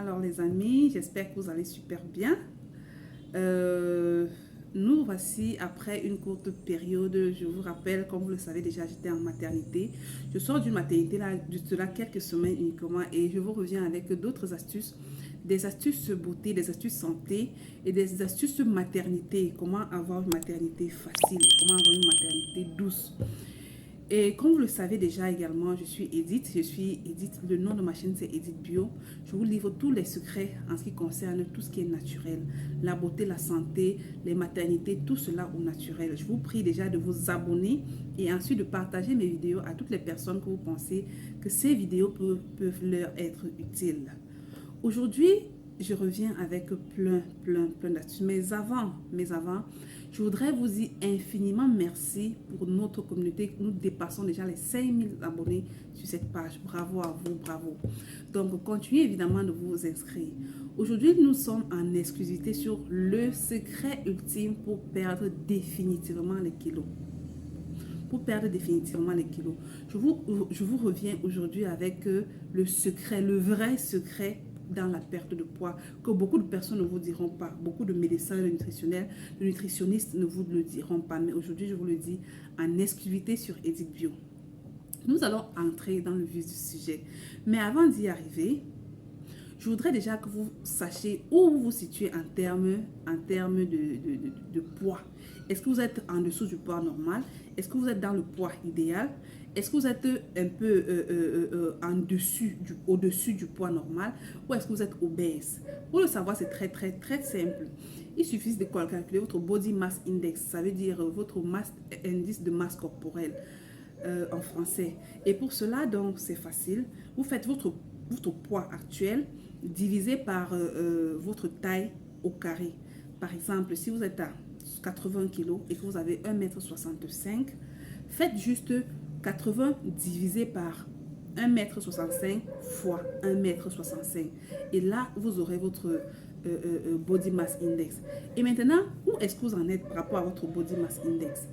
Alors les amis, j'espère que vous allez super bien. Nous voici après une courte période. Je vous rappelle, comme vous le savez déjà, j'étais en maternité. Je sors d'une maternité là, de cela quelques semaines uniquement et je vous reviens avec d'autres astuces. Des astuces beauté, des astuces santé et des astuces maternité. Comment avoir une maternité facile, comment avoir une maternité douce. Et comme vous le savez déjà également, je suis Edith. Le nom de ma chaîne c'est Edith Bio. Je vous livre tous les secrets en ce qui concerne tout ce qui est naturel. La beauté, la santé, les maternités, tout cela au naturel. Je vous prie déjà de vous abonner et ensuite de partager mes vidéos à toutes les personnes que vous pensez que ces vidéos peuvent leur être utiles. Aujourd'hui, je reviens avec plein d'astuces. Mais avant, je voudrais vous dire infiniment merci pour notre communauté. Nous dépassons déjà les 5000 abonnés sur cette page. Bravo à vous, bravo. Donc, continuez évidemment de vous inscrire. Aujourd'hui, nous sommes en exclusivité sur le secret ultime pour perdre définitivement les kilos. Pour perdre définitivement les kilos. Je vous reviens aujourd'hui avec le secret, le vrai secret dans la perte de poids, que beaucoup de personnes ne vous diront pas. Beaucoup de médecins, de nutritionnistes ne vous le diront pas. Mais aujourd'hui, je vous le dis en exclusivité sur Edith Bio. Nous allons entrer dans le vif du sujet. Mais avant d'y arriver, je voudrais déjà que vous sachiez où vous vous situez en termes de poids. Est-ce que vous êtes en dessous du poids normal? Est-ce que vous êtes dans le poids idéal? Est-ce que vous êtes un peu au-dessus du poids normal? Ou est-ce que vous êtes obèse? Pour le savoir, c'est très simple. Il suffit de calculer votre body mass index. Ça veut dire votre indice de masse corporelle en français. Et pour cela, donc, c'est facile. Vous faites votre poids actuel divisé par votre taille au carré. Par exemple, si vous êtes à 80 kg et que vous avez 1,65 m, faites juste 80 divisé par 1,65 m fois 1,65 m. Et là, vous aurez votre body mass index. Et maintenant, où est-ce que vous en êtes par rapport à votre body mass index?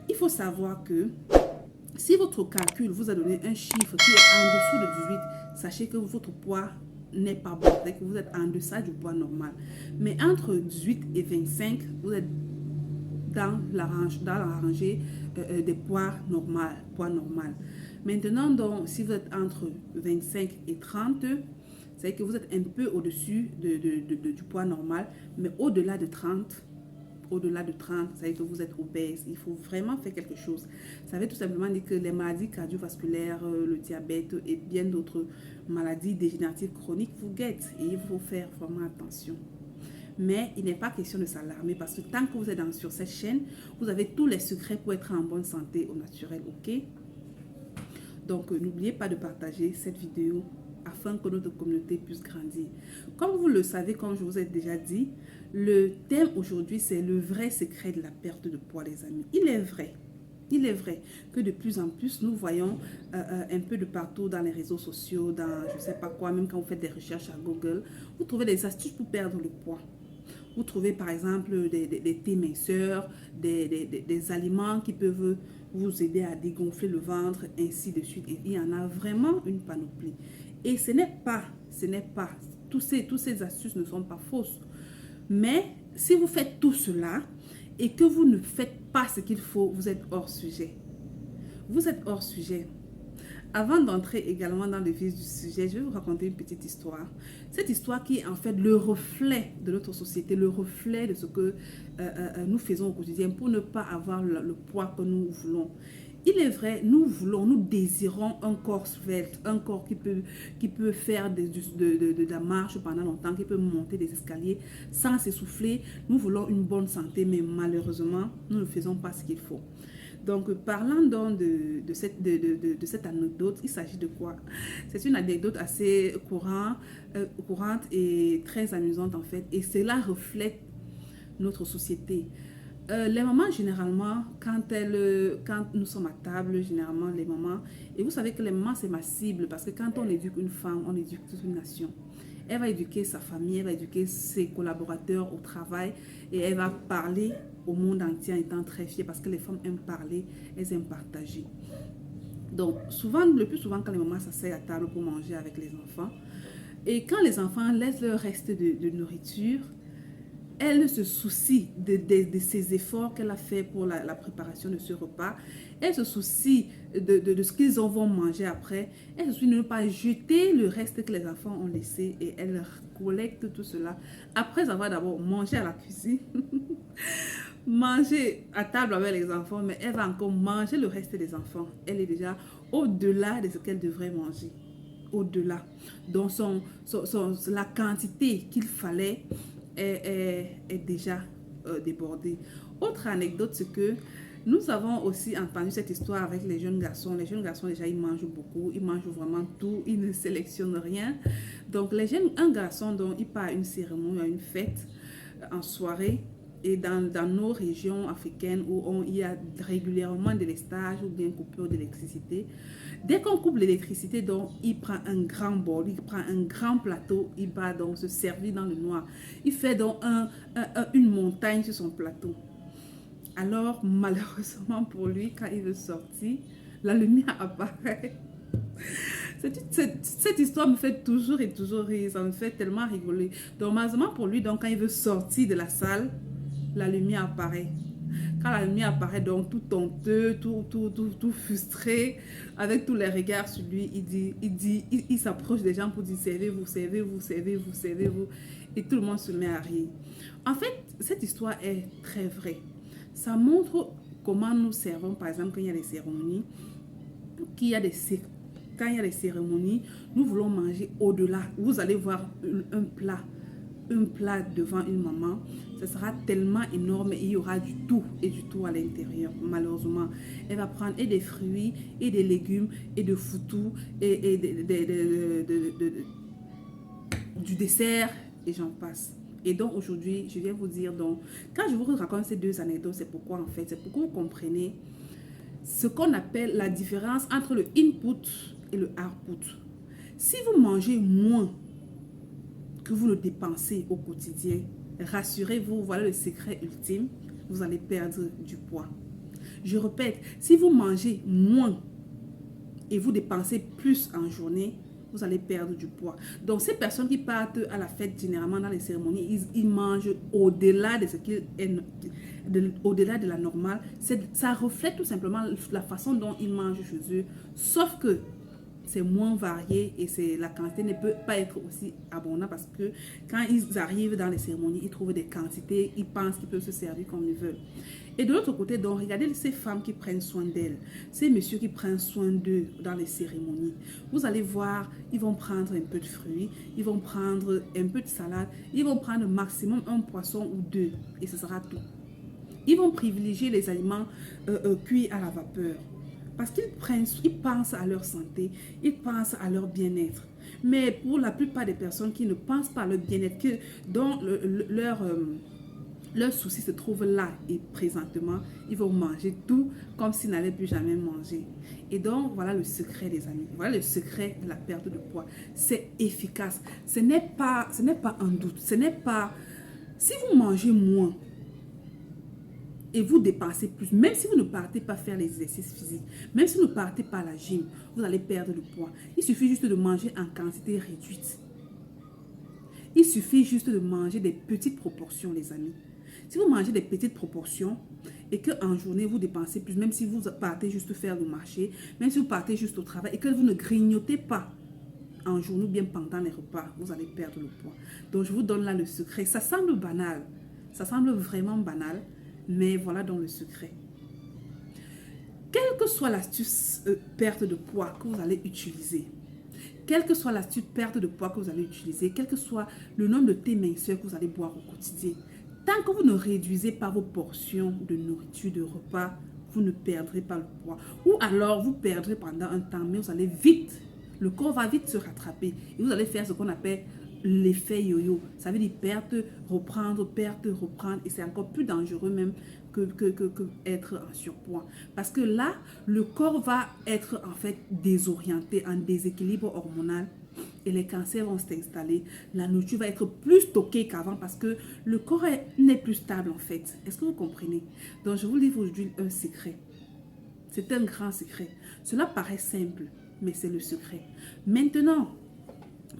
Il faut savoir que si votre calcul vous a donné un chiffre qui est en dessous de 18, sachez que votre poids n'est pas bon, que vous êtes en deçà du poids normal. Mais entre 18 et 25, vous êtes dans la rangée des poids normal. Maintenant, donc, si vous êtes entre 25 et 30, c'est que vous êtes un peu au-dessus du poids normal, mais au-delà de 30, ça veut dire que vous êtes obèse. Il faut vraiment faire quelque chose. Ça veut tout simplement dire que les maladies cardiovasculaires, le diabète et bien d'autres maladies dégénératives chroniques vous guettent. Et il faut faire vraiment attention. Mais il n'est pas question de s'alarmer parce que tant que vous êtes sur cette chaîne, vous avez tous les secrets pour être en bonne santé au naturel, ok? Donc, n'oubliez pas de partager cette vidéo afin que notre communauté puisse grandir. Comme vous le savez, comme je vous ai déjà dit, le thème aujourd'hui, c'est le vrai secret de la perte de poids, les amis. Il est vrai que de plus en plus, nous voyons un peu de partout dans les réseaux sociaux, dans je ne sais pas quoi, même quand vous faites des recherches à Google, vous trouvez des astuces pour perdre le poids. Vous trouvez par exemple des thés minceurs, des aliments qui peuvent vous aider à dégonfler le ventre, ainsi de suite. Et il y en a vraiment une panoplie. Et ce n'est pas, tous ces astuces ne sont pas fausses. Mais si vous faites tout cela et que vous ne faites pas ce qu'il faut, vous êtes hors sujet. Vous êtes hors sujet. Avant d'entrer également dans le vif du sujet, je vais vous raconter une petite histoire. Cette histoire qui est en fait le reflet de notre société, le reflet de ce que nous faisons au quotidien pour ne pas avoir le poids que nous voulons. Il est vrai, nous désirons un corps svelte, un corps qui peut faire de la marche pendant longtemps, qui peut monter des escaliers sans s'essouffler. Nous voulons une bonne santé, mais malheureusement, nous ne faisons pas ce qu'il faut. Donc, parlant donc de cette anecdote, il s'agit de quoi? C'est une anecdote assez courante et très amusante en fait. Et cela reflète notre société. Les mamans, généralement, quand nous sommes à table, généralement, les mamans, et vous savez que les mamans, c'est ma cible, parce que quand on éduque une femme, on éduque toute une nation. Elle va éduquer sa famille, elle va éduquer ses collaborateurs au travail, et elle va parler au monde entier en étant très fière, parce que les femmes aiment parler, elles aiment partager. Donc, le plus souvent, quand les mamans s'asseyent à table pour manger avec les enfants, Et quand les enfants laissent leur reste de nourriture, elle se soucie de ces efforts qu'elle a fait pour la préparation de ce repas. Elle se soucie de ce qu'ils vont manger après. Elle se soucie de ne pas jeter le reste que les enfants ont laissé et elle collecte tout cela après avoir d'abord mangé à la cuisine, manger à table avec les enfants, mais elle va encore manger le reste des enfants. Elle est déjà au-delà de ce qu'elle devrait manger. Au-delà. Donc la quantité qu'il fallait est déjà débordée. Autre anecdote, c'est que nous avons aussi entendu cette histoire avec les jeunes garçons. Les jeunes garçons, déjà, ils mangent beaucoup. Ils mangent vraiment tout. Ils ne sélectionnent rien. Donc, un garçon, dont il part à une cérémonie, à une fête, en soirée, et dans nos régions africaines où il y a régulièrement des délestage ou bien coupure d'électricité, dès qu'on coupe l'électricité, donc il prend un grand bol, il prend un grand plateau, il va donc se servir dans le noir. Il fait donc une montagne sur son plateau. Alors, malheureusement pour lui, quand il veut sortir, la lumière apparaît. Cette histoire me fait toujours et toujours rire, ça me fait tellement rigoler. Donc, malheureusement pour lui, donc, quand il veut sortir de la salle, la lumière apparaît. Quand la lumière apparaît, donc tout honteux, tout frustré, avec tous les regards sur lui, il s'approche des gens pour dire servez-vous, servez-vous, servez-vous, servez-vous. Et tout le monde se met à rire. En fait, cette histoire est très vraie. Ça montre comment nous servons, par exemple, quand il y a des cérémonies, quand il y a des cérémonies, nous voulons manger au-delà. Vous allez voir un plat devant une maman, ce sera tellement énorme et il y aura du tout et du tout à l'intérieur. Malheureusement, elle va prendre et des fruits et des légumes et de foutou et du dessert et j'en passe. Et donc aujourd'hui, je viens vous dire, donc, quand je vous raconte ces deux anecdotes, c'est pourquoi en fait, c'est pour que vous compreniez ce qu'on appelle la différence entre le input et le output. Si vous mangez moins que vous le dépensez au quotidien, rassurez-vous, voilà le secret ultime, vous allez perdre du poids. Je répète, si vous mangez moins et vous dépensez plus en journée, vous allez perdre du poids. Donc, ces personnes qui partent à la fête, généralement dans les cérémonies, ils mangent au-delà de ce qui est au-delà de la normale. Ça reflète tout simplement la façon dont ils mangent chez eux, sauf que c'est moins varié et la quantité ne peut pas être aussi abondante parce que quand ils arrivent dans les cérémonies, ils trouvent des quantités, ils pensent qu'ils peuvent se servir comme ils veulent. Et de l'autre côté, donc, regardez ces femmes qui prennent soin d'elles, ces messieurs qui prennent soin d'eux dans les cérémonies. Vous allez voir, ils vont prendre un peu de fruits, ils vont prendre un peu de salade, ils vont prendre au maximum un poisson ou deux et ce sera tout. Ils vont privilégier les aliments cuits à la vapeur. Parce qu'ils pensent à leur santé, ils pensent à leur bien-être. Mais pour la plupart des personnes qui ne pensent pas à leur bien-être, dont leur souci se trouve là et présentement, ils vont manger tout comme s'ils n'allaient plus jamais manger. Et donc, voilà le secret, les amis. Voilà le secret de la perte de poids. C'est efficace. Ce n'est pas un doute. Ce n'est pas... Si vous mangez moins, et vous dépensez plus, même si vous ne partez pas faire les exercices physiques, même si vous ne partez pas à la gym, vous allez perdre le poids. Il suffit juste de manger en quantité réduite. Il suffit juste de manger des petites proportions, les amis. Si vous mangez des petites proportions et qu'en journée, vous dépensez plus, même si vous partez juste faire le marché, même si vous partez juste au travail et que vous ne grignotez pas en journée ou bien pendant les repas, vous allez perdre le poids. Donc, je vous donne là le secret. Ça semble banal. Ça semble vraiment banal. Mais voilà donc le secret. Quelle que soit l'astuce perte de poids que vous allez utiliser, quelle que soit l'astuce perte de poids que vous allez utiliser, quel que soit le nombre de thé minceurs que vous allez boire au quotidien, tant que vous ne réduisez pas vos portions de nourriture, de repas, vous ne perdrez pas le poids. Ou alors vous perdrez pendant un temps, mais vous allez vite, le corps va vite se rattraper et vous allez faire ce qu'on appelle l'effet yo-yo. Ça veut dire perte, reprendre et c'est encore plus dangereux même que être en surpoids. Parce que là, le corps va être en fait désorienté, en déséquilibre hormonal et les cancers vont s'installer. La nourriture va être plus stockée qu'avant parce que le corps n'est plus stable en fait. Est-ce que vous comprenez? Donc je vous livre aujourd'hui un secret. C'est un grand secret. Cela paraît simple, mais c'est le secret. Maintenant,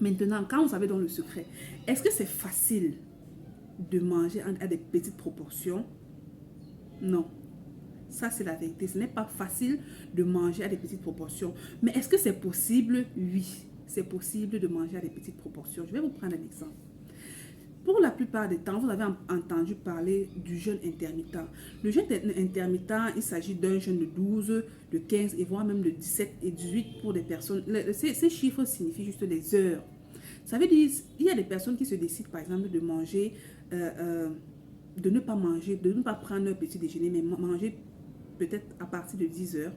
Maintenant, quand vous avez dans le secret, est-ce que c'est facile de manger à des petites proportions? Non. Ça, c'est la vérité. Ce n'est pas facile de manger à des petites proportions. Mais est-ce que c'est possible? Oui, c'est possible de manger à des petites proportions. Je vais vous prendre un exemple. Pour la plupart des temps, vous avez entendu parler du jeûne intermittent. Le jeûne intermittent, il s'agit d'un jeûne de 12, de 15 et voire même de 17 et 18 pour des personnes. Ces chiffres signifient juste les heures. Ça veut dire, il y a des personnes qui se décident par exemple de manger, de ne pas manger, de ne pas prendre leur petit déjeuner, mais manger peut-être à partir de 10 heures.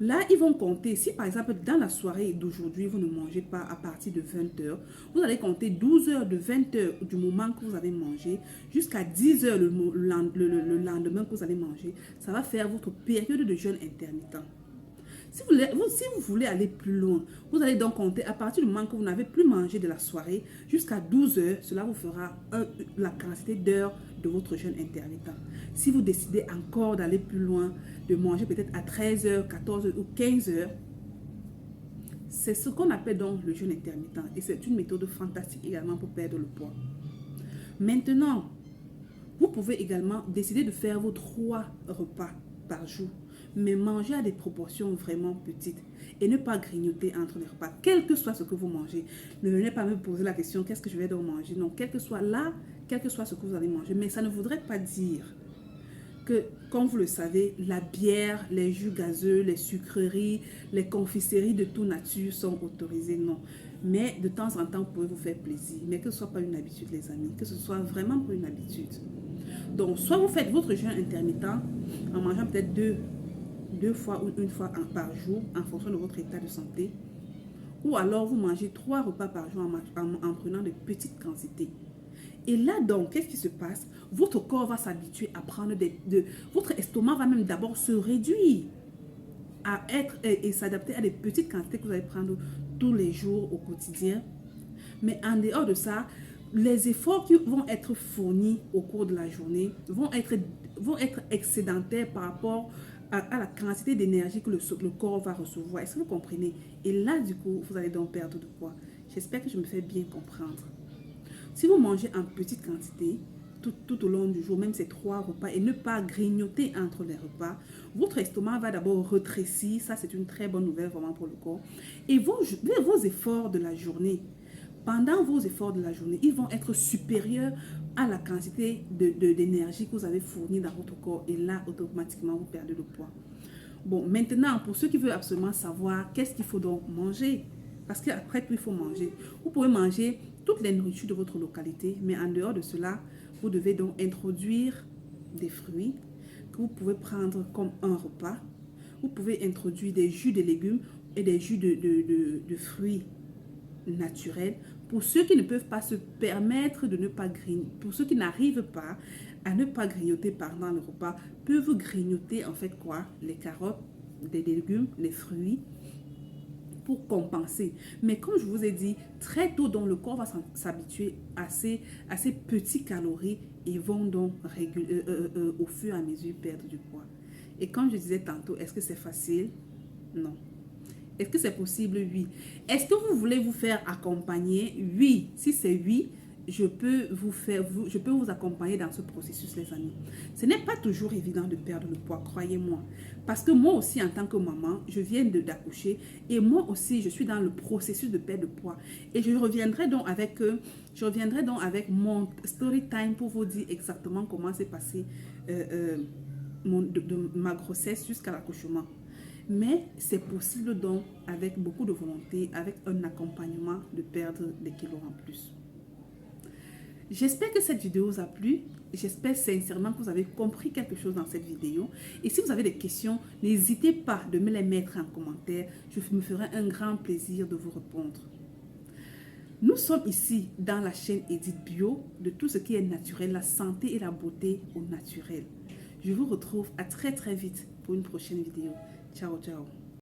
Là, ils vont compter, si par exemple dans la soirée d'aujourd'hui, vous ne mangez pas à partir de 20 heures, vous allez compter 12 heures de 20 heures du moment que vous avez mangé jusqu'à 10 heures le lendemain que vous allez manger. Ça va faire votre période de jeûne intermittent. Si vous voulez aller plus loin, vous allez donc compter à partir du moment que vous n'avez plus mangé de la soirée jusqu'à 12 heures. Cela vous fera la quantité d'heures de votre jeûne intermittent. Si vous décidez encore d'aller plus loin, de manger peut-être à 13 heures, 14 heures ou 15 heures, c'est ce qu'on appelle donc le jeûne intermittent. Et c'est une méthode fantastique également pour perdre le poids. Maintenant, vous pouvez également décider de faire vos 3 repas par jour, mais manger à des proportions vraiment petites et ne pas grignoter entre les repas, quel que soit ce que vous mangez. Ne venez pas me poser la question, qu'est-ce que je vais donc manger? Non, quel que soit ce que vous allez manger. Mais ça ne voudrait pas dire que, comme vous le savez, la bière, les jus gazeux, les sucreries, les confiseries de toute nature sont autorisées, non. Mais de temps en temps, vous pouvez vous faire plaisir. Mais que ce ne soit pas une habitude, les amis, que ce soit vraiment pas une habitude. Donc, soit vous faites votre jeûne intermittent en mangeant peut-être deux fois ou une fois par jour en fonction de votre état de santé. Ou alors vous mangez 3 repas par jour en prenant de petites quantités. Et là donc, qu'est-ce qui se passe? Votre corps va s'habituer à prendre votre estomac va même d'abord se réduire à être et s'adapter à des petites quantités que vous allez prendre tous les jours au quotidien. Mais en dehors de ça, les efforts qui vont être fournis au cours de la journée vont être excédentaires par rapport à la quantité d'énergie que le corps va recevoir. Est-ce que vous comprenez? Et là, du coup, vous allez donc perdre de poids. J'espère que je me fais bien comprendre. Si vous mangez en petite quantité, tout au long du jour, même ces 3 repas, et ne pas grignoter entre les repas, votre estomac va d'abord rétrécir. Ça, c'est une très bonne nouvelle vraiment pour le corps. Et vos efforts de la journée, pendant vos efforts de la journée, ils vont être supérieurs à la quantité d'énergie que vous avez fournie dans votre corps. Et là, automatiquement, vous perdez le poids. Bon, maintenant, pour ceux qui veulent absolument savoir qu'est-ce qu'il faut donc manger, parce qu'après tout, il faut manger. Vous pouvez manger toutes les nourritures de votre localité, mais en dehors de cela, vous devez donc introduire des fruits que vous pouvez prendre comme un repas. Vous pouvez introduire des jus de légumes et des jus de fruits naturels. Pour ceux qui ne peuvent pas se permettre de ne pas grignoter, pour ceux qui n'arrivent pas à ne pas grignoter pendant le repas, peuvent grignoter en fait quoi? Les carottes, des légumes, les fruits, pour compenser. Mais comme je vous ai dit, très tôt, donc, le corps va s'habituer à ces petites calories et vont donc au fur et à mesure perdre du poids. Et comme je disais tantôt, est-ce que c'est facile? Non. Est-ce que c'est possible? Oui. Est-ce que vous voulez vous faire accompagner? Oui. Si c'est oui, je peux vous accompagner dans ce processus, les amis. Ce n'est pas toujours évident de perdre le poids, croyez-moi. Parce que moi aussi, en tant que maman, je viens d'accoucher et moi aussi, je suis dans le processus de perdre de poids. Et je reviendrai donc avec mon story time pour vous dire exactement comment s'est passé ma grossesse jusqu'à l'accouchement. Mais c'est possible donc avec beaucoup de volonté, avec un accompagnement, de perdre des kilos en plus. J'espère que cette vidéo vous a plu. J'espère sincèrement que vous avez compris quelque chose dans cette vidéo. Et si vous avez des questions, n'hésitez pas de me les mettre en commentaire. Je me ferai un grand plaisir de vous répondre. Nous sommes ici dans la chaîne Edith Bio de tout ce qui est naturel, la santé et la beauté au naturel. Je vous retrouve à très vite pour une prochaine vidéo. Ciao, ciao.